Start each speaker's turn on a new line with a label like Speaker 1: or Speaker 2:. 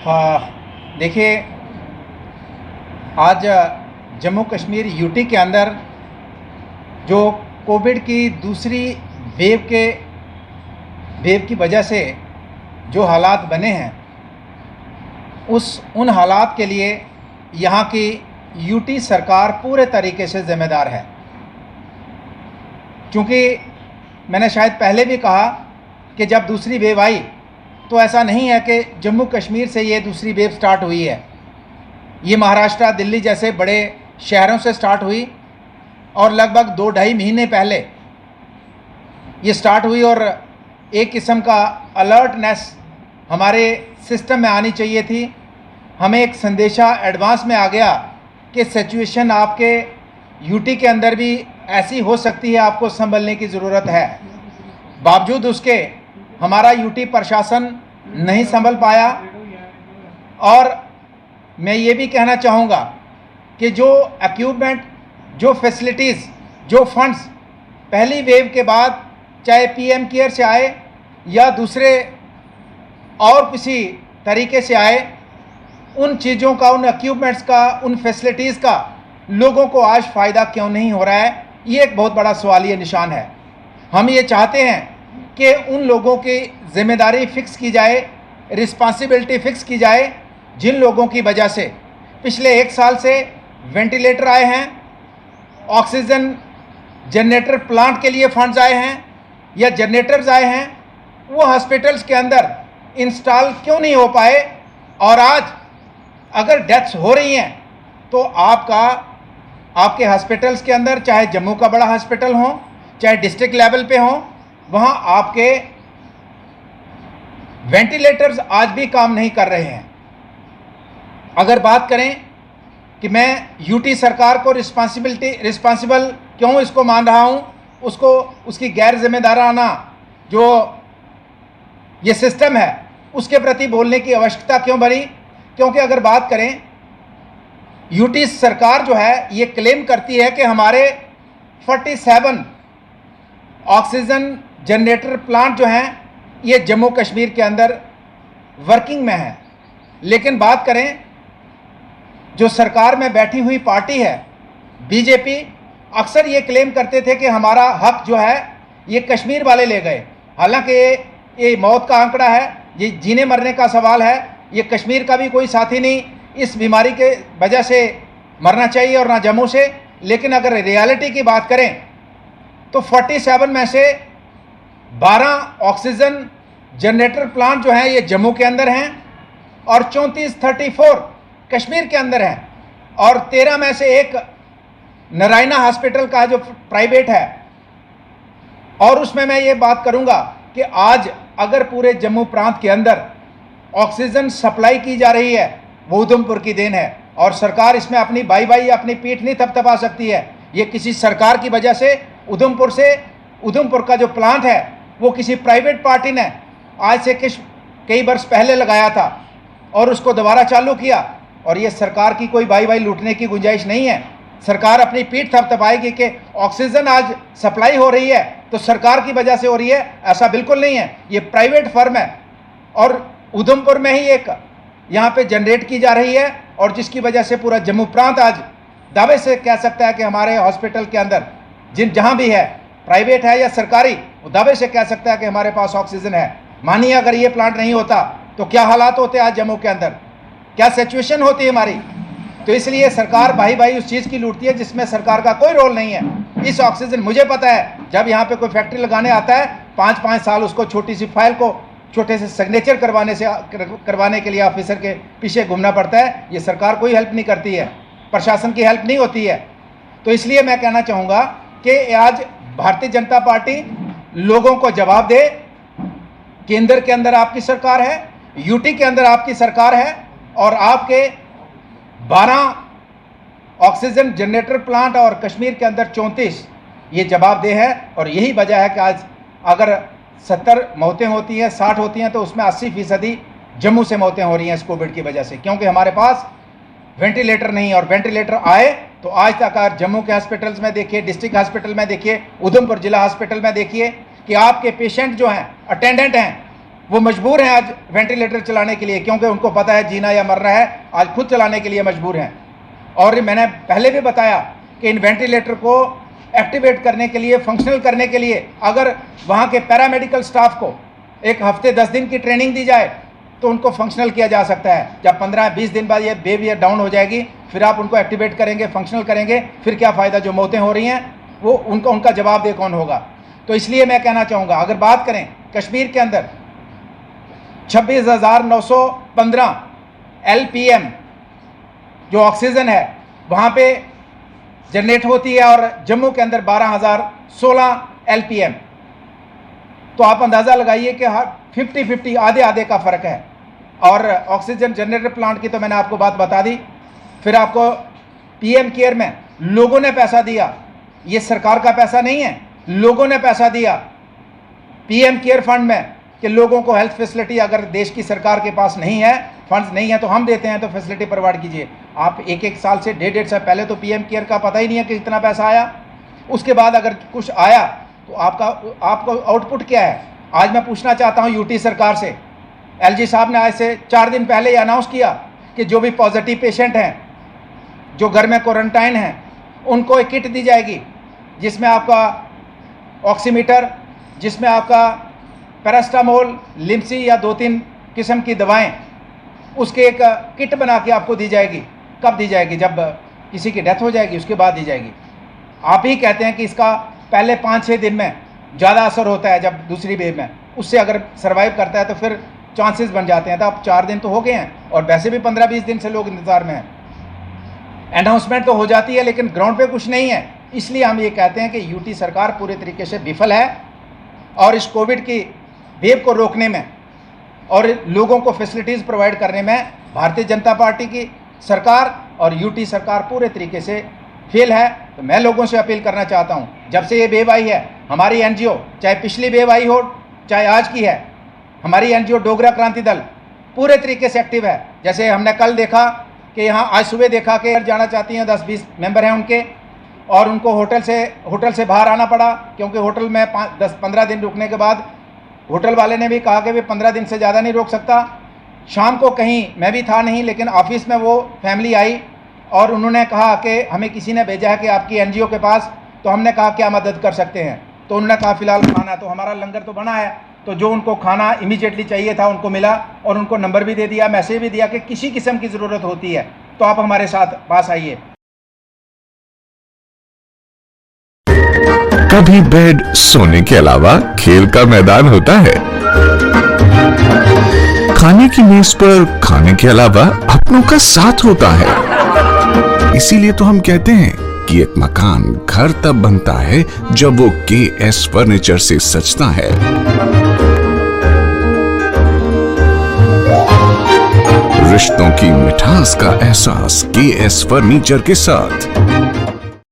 Speaker 1: हाँ, देखिए, आज जम्मू कश्मीर यूटी के अंदर जो कोविड की दूसरी वेव की वजह से जो हालात बने हैं, उन हालात के लिए यहाँ की यूटी सरकार पूरे तरीके से ज़िम्मेदार है। क्योंकि मैंने शायद पहले भी कहा कि जब दूसरी वेव आई तो ऐसा नहीं है कि जम्मू कश्मीर से ये दूसरी वेव स्टार्ट हुई है। ये महाराष्ट्र, दिल्ली जैसे बड़े शहरों से स्टार्ट हुई और लगभग 2-2.5 महीने पहले ये स्टार्ट हुई और एक किस्म का अलर्टनेस हमारे सिस्टम में आनी चाहिए थी। हमें एक संदेशा एडवांस में आ गया कि सिचुएशन आपके यूटी के अंदर भी ऐसी हो सकती है, आपको संभलने की ज़रूरत है। बावजूद उसके हमारा यूटी प्रशासन नहीं संभल पाया। और मैं ये भी कहना चाहूँगा कि जो इक्विपमेंट, जो फैसिलिटीज़, जो फंड्स पहली वेव के बाद चाहे पीएम केयर से आए या दूसरे और किसी तरीके से आए, उन चीज़ों का, उन इक्विपमेंट्स का, उन फैसिलिटीज़ का लोगों को आज फ़ायदा क्यों नहीं हो रहा है, ये एक बहुत बड़ा सवालिया निशान है। हम ये चाहते हैं कि उन लोगों की ज़िम्मेदारी फ़िक्स की जाए, रिस्पॉन्सिबिलिटी फ़िक्स की जाए जिन लोगों की वजह से पिछले 1 साल से वेंटिलेटर आए हैं, ऑक्सीजन जनरेटर प्लांट के लिए फंड्स आए हैं या जनरेटर्स आए हैं, वो हॉस्पिटल्स के अंदर इंस्टॉल क्यों नहीं हो पाए। और आज अगर डेथ्स हो रही हैं तो आपके हॉस्पिटल्स के अंदर, चाहे जम्मू का बड़ा हॉस्पिटल हो, चाहे डिस्ट्रिक्ट लेवल पे हो, वहाँ आपके वेंटिलेटर्स आज भी काम नहीं कर रहे हैं। अगर बात करें कि मैं यूटी सरकार को रिस्पॉन्सिबल क्यों इसको मान रहा हूँ, उसकी गैर जिम्मेदाराना जो ये सिस्टम है उसके प्रति बोलने की आवश्यकता क्यों बनी, क्योंकि अगर बात करें, यूटी सरकार जो है ये क्लेम करती है कि हमारे 47 ऑक्सीजन जनरेटर प्लांट जो हैं ये जम्मू कश्मीर के अंदर वर्किंग में हैं। लेकिन बात करें, जो सरकार में बैठी हुई पार्टी है बीजेपी, अक्सर ये क्लेम करते थे कि हमारा हक जो है ये कश्मीर वाले ले गए। हालांकि ये मौत का आंकड़ा है, ये जीने मरने का सवाल है, ये कश्मीर का भी कोई साथी नहीं इस बीमारी के वजह से मरना चाहिए और ना जम्मू से। लेकिन अगर रियलिटी की बात करें तो 47 में से 12 ऑक्सीजन जनरेटर प्लांट जो हैं ये जम्मू के अंदर हैं और 34 कश्मीर के अंदर हैं। और 13 में से एक नारायणा हॉस्पिटल का जो प्राइवेट है। और उसमें मैं ये बात करूंगा कि आज अगर पूरे जम्मू प्रांत के अंदर ऑक्सीजन सप्लाई की जा रही है, वो उधमपुर की देन है। और सरकार इसमें अपनी बाई अपनी पीठ नहीं थपथपा सकती है। ये किसी सरकार की वजह से उधमपुर का जो प्लांट है वो किसी प्राइवेट पार्टी ने आज से कई वर्ष पहले लगाया था और उसको दोबारा चालू किया। और ये सरकार की कोई बाई लूटने की गुंजाइश नहीं है। सरकार अपनी पीठ थपथपाएगी कि ऑक्सीजन आज सप्लाई हो रही है तो सरकार की वजह से हो रही है, ऐसा बिल्कुल नहीं है। ये प्राइवेट फर्म है और उधमपुर में ही एक यहाँ पे जनरेट की जा रही है और जिसकी वजह से पूरा जम्मू प्रांत आज दावे से कह सकता है कि हमारे हॉस्पिटल के अंदर जहाँ भी है, प्राइवेट है या सरकारी, वो दावे से कह सकता है कि हमारे पास ऑक्सीजन है। मानिए अगर ये प्लांट नहीं होता तो क्या हालात होते आज जम्मू के अंदर, क्या सिचुएशन होती है हमारी। तो इसलिए सरकार भाई उस चीज़ की लूटती है जिसमें सरकार का कोई रोल नहीं है। इस ऑक्सीजन, मुझे पता है जब यहाँ पे कोई फैक्ट्री लगाने आता है 5-5 साल उसको छोटी सी फाइल को छोटे से सिग्नेचर करवाने के लिए ऑफिसर के पीछे घूमना पड़ता है। ये सरकार कोई हेल्प नहीं करती है, प्रशासन की हेल्प नहीं होती है। तो इसलिए मैं कहना चाहूँगा कि आज भारतीय जनता पार्टी लोगों को जवाब दे। केंद्र के अंदर आपकी सरकार है, यूटी के अंदर आपकी सरकार है और आपके 12 ऑक्सीजन जनरेटर प्लांट और कश्मीर के अंदर 34, ये जवाबदेह है। और यही वजह है कि आज अगर 70 मौतें होती हैं, 60 होती हैं, तो उसमें 80% जम्मू से मौतें हो रही हैं इस कोविड की वजह से, क्योंकि हमारे पास वेंटिलेटर नहीं। और वेंटिलेटर आए तो आज तक आप जम्मू के हॉस्पिटल्स में देखिए, डिस्ट्रिक्ट हॉस्पिटल में देखिए, उधमपुर जिला हॉस्पिटल में देखिए कि आपके पेशेंट जो हैं, अटेंडेंट हैं, वो मजबूर हैं आज वेंटिलेटर चलाने के लिए, क्योंकि उनको पता है जीना या मरना है, आज खुद चलाने के लिए मजबूर हैं। और मैंने पहले भी बताया कि इन वेंटिलेटर को एक्टिवेट करने के लिए, फंक्शनल करने के लिए अगर वहाँ के पैरामेडिकल स्टाफ को एक हफ्ते 10 दिन की ट्रेनिंग दी जाए तो उनको फंक्शनल किया जा सकता है। जब 15-20 दिन बाद ये बिहेवियर डाउन हो जाएगी, फिर आप उनको एक्टिवेट करेंगे, फंक्शनल करेंगे, फिर क्या फ़ायदा? जो मौतें हो रही हैं वो उनका जवाबदेह कौन होगा? तो इसलिए मैं कहना चाहूँगा, अगर बात करें कश्मीर के अंदर 26,915 LPM जो ऑक्सीजन है वहाँ पे जनरेट होती है, और जम्मू के अंदर 12,016 LPM। तो आप अंदाज़ा लगाइए कि 50-50 आधे का फ़र्क है। और ऑक्सीजन जनरेटर प्लांट की तो मैंने आपको बात बता दी। फिर आपको PM केयर में लोगों ने पैसा दिया, ये सरकार का पैसा नहीं है, लोगों ने पैसा दिया PM केयर फंड में कि लोगों को हेल्थ फैसिलिटी, अगर देश की सरकार के पास नहीं है, फंड्स नहीं है, तो हम देते हैं, तो फैसिलिटी प्रोवाइड कीजिए। आप एक साल से 1.5 साल पहले तो PM केयर का पता ही नहीं है कि इतना पैसा आया। उसके बाद अगर कुछ आया तो आपका आउटपुट क्या है? आज मैं पूछना चाहता हूँ UT सरकार से, LG साहब ने आज से 4 दिन पहले ये अनाउंस किया कि जो भी पॉजिटिव पेशेंट हैं, जो घर में क्वारंटाइन हैं, उनको एक किट दी जाएगी जिसमें आपका ऑक्सीमीटर, जिसमें आपका पैरास्टामोल, लिम्सी या 2-3 किस्म की दवाएं, उसके एक किट बना के आपको दी जाएगी। कब दी जाएगी? जब किसी की डेथ हो जाएगी, उसके बाद दी जाएगी। आप ही कहते हैं कि इसका पहले 5-6 दिन में ज़्यादा असर होता है, जब दूसरी वेव में उससे अगर सर्वाइव करता है तो फिर चांसेस बन जाते हैं। तो अब 4 दिन तो हो गए हैं, और वैसे भी 15-20 दिन से लोग इंतज़ार में हैं। अनाउंसमेंट तो हो जाती है लेकिन ग्राउंड पे कुछ नहीं है। इसलिए हम ये कहते हैं कि UT सरकार पूरे तरीके से विफल है, और इस कोविड की वेव को रोकने में और लोगों को फैसिलिटीज़ प्रोवाइड करने में भारतीय जनता पार्टी की सरकार और UT सरकार पूरे तरीके से फेल है। तो मैं लोगों से अपील करना चाहता हूँ, जब से ये वेव आई है, हमारी NGO, चाहे पिछली वेव आई हो चाहे आज की है, हमारी NGO डोगरा क्रांति दल पूरे तरीके से एक्टिव है। जैसे हमने कल देखा कि यहाँ आज सुबह देखा कि जाना चाहती हैं, 10-20 मेंबर हैं उनके, और उनको होटल से बाहर आना पड़ा, क्योंकि होटल में 10-15 दिन रुकने के बाद होटल वाले ने भी कहा कि वे 15 दिन से ज़्यादा नहीं रोक सकता। शाम को कहीं मैं भी था नहीं, लेकिन ऑफिस में वो फैमिली आई और उन्होंने कहा कि हमें किसी ने भेजा है कि आपकी NGO के पास, तो हमने कहा क्या मदद कर सकते हैं? तो उन्होंने कहा फ़िलहाल खाना, तो हमारा लंगर तो बना है, तो जो उनको खाना इमीडिएटली चाहिए था उनको मिला, और उनको नंबर भी दे दिया, मैसेज भी दिया कि किसी किस्म की ज़रूरत होती है तो आप हमारे साथ पास आइए।
Speaker 2: कभी बेड सोने के अलावा खेल का मैदान होता है, खाने की मेज पर खाने के अलावा अपनों का साथ होता है। इसीलिए तो हम कहते हैं कि एक मकान घर तब बनता है जब वो KS फर्नीचर से सजता है। रिश्तों की मिठास का एहसास KS फर्नीचर के साथ।